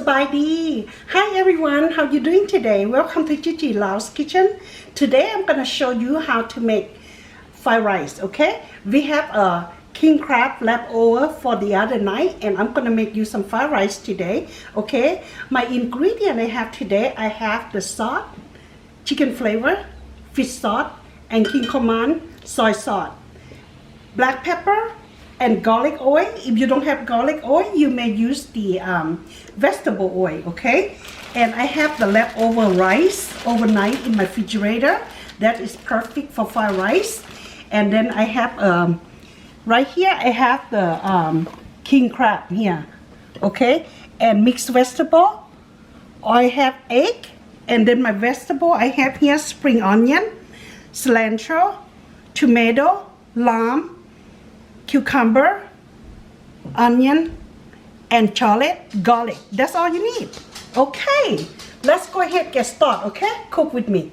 Sabaydi. Hi everyone, how you doing today? Welcome to Gigi Lao's kitchen. Today I'm gonna show you how to make fried rice, okay? We have a king crab left over for the other night and I'm gonna make you some fried rice today, okay? My ingredient I have today, I have the salt, chicken flavor, fish sauce, and Kikkoman soy sauce, black pepper, and garlic oil. If you don't have garlic oil, you may use the vegetable oil, okay? And I have the leftover rice overnight in my refrigerator. That is perfect for fried rice. And then I have, right here, I have the king crab here, okay? And mixed vegetable. I have egg. And then my vegetable, I have here spring onion, cilantro, tomato, lime, cucumber, onion, and shallot, garlic. That's all you need. Okay, let's go ahead and get started, okay? Cook with me.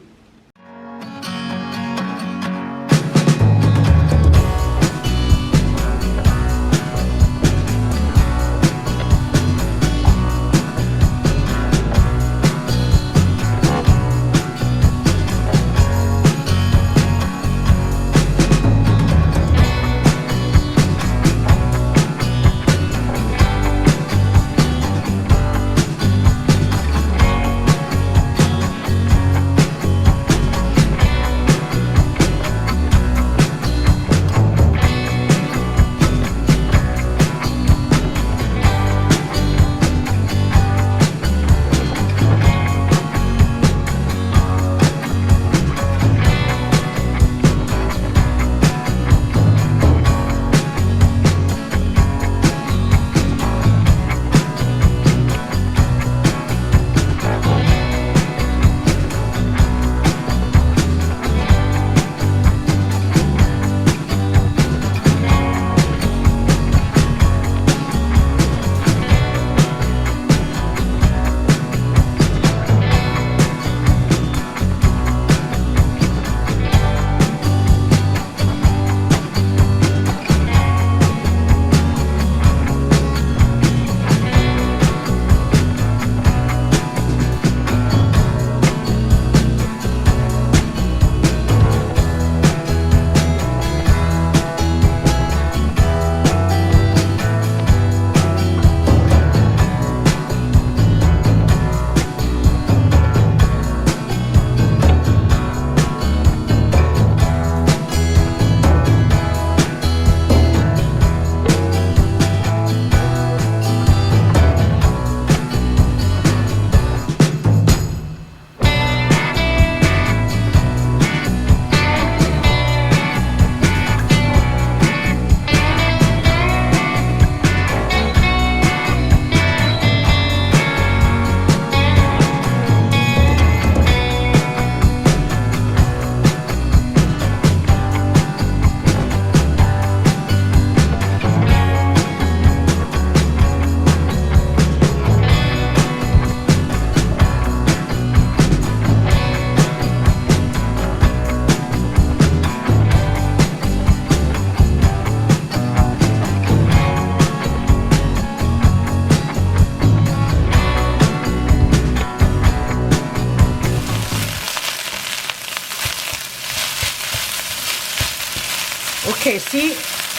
Okay,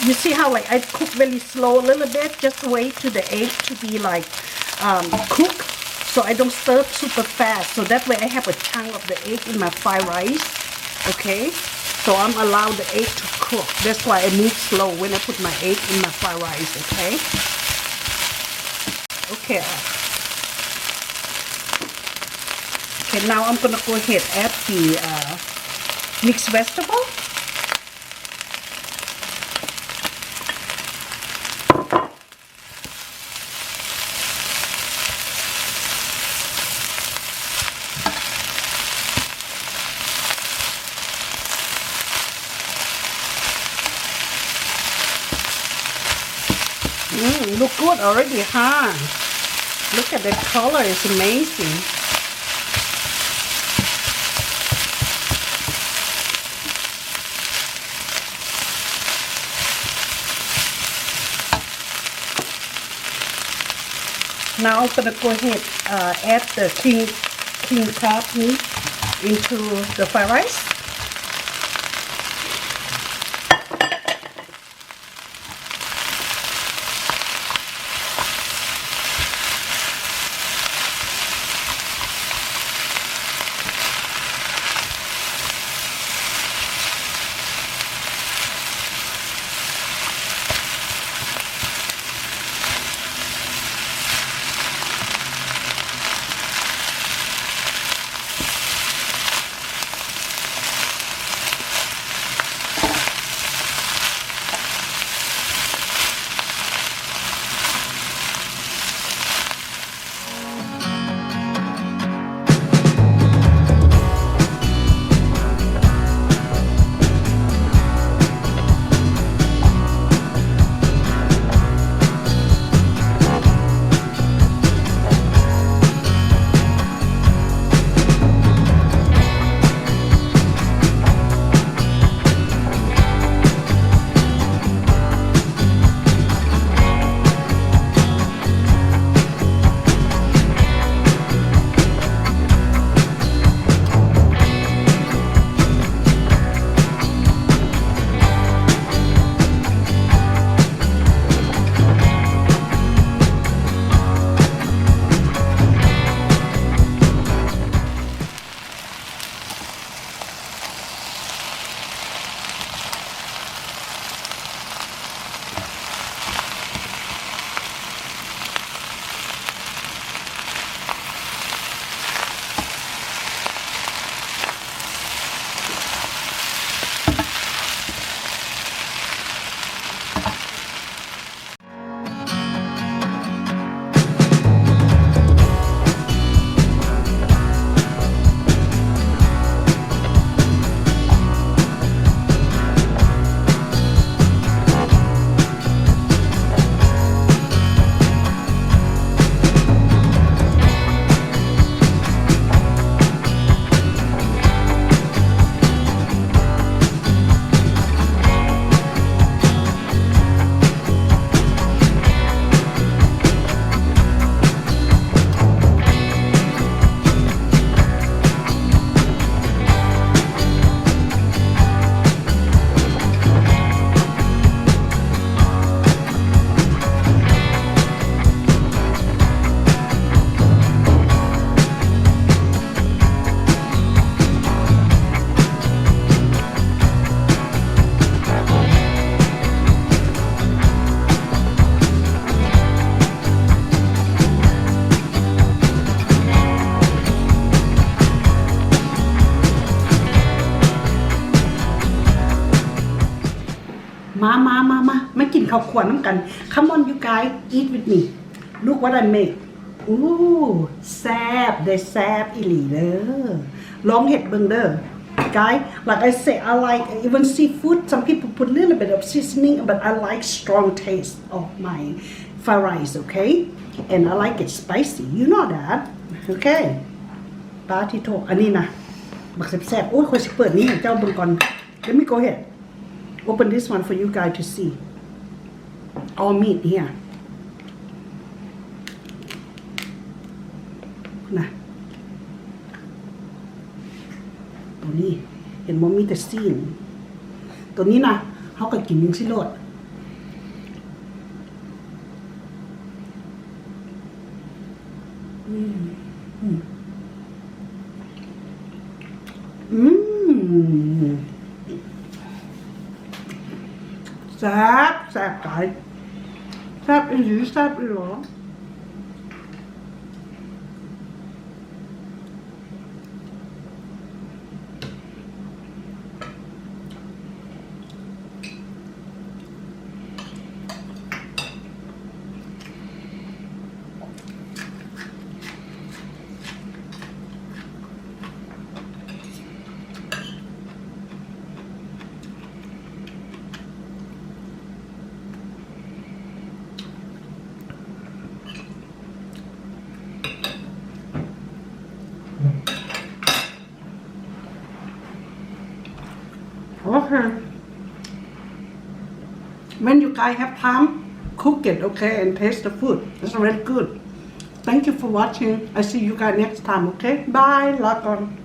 you see how like I cook very slow a little bit, just wait to the egg to be like cook, so I don't stir super fast, so that way I have a chunk of the egg in my fried rice, okay? So I'm allowed the egg to cook, that's why I move slow when I put my egg in my fried rice, okay? Okay, now I'm gonna go ahead and add the mixed vegetable. Look good already, huh? Look at the color, it's amazing. Now I'm gonna go ahead add the king crab meat into the fried rice.มากินข้าวขวานน้ำกัน Come on you guys eat with me Look what I make แซ่บได้แซ่บอีหลีเด้อลองเห็ดเบิ่งเด้อ Guys like I say I like even seafood some people put a little bit of seasoning but I like strong taste of my fried rice okay and I like it spicy you know that okay ปาที่โถอันนี้นะบักแซ่บๆโอ้ยคอยสิเปิดนี้ให้เจ้าเบิ่งก่อน Let me go ahead Open this one for you guys to see. All meat here. นะตัวนี้เห็นว่ามีแต่ซีนตัวนี้นะเขาก็กินยังสิโลดแซ่บไก่แซ่บอีหลีแซ่บอีหรอOkay. When you guys have time, cook it, okay, and taste the food. It's very good. Thank you for watching. I see you guys next time. Okay. Bye. Log on.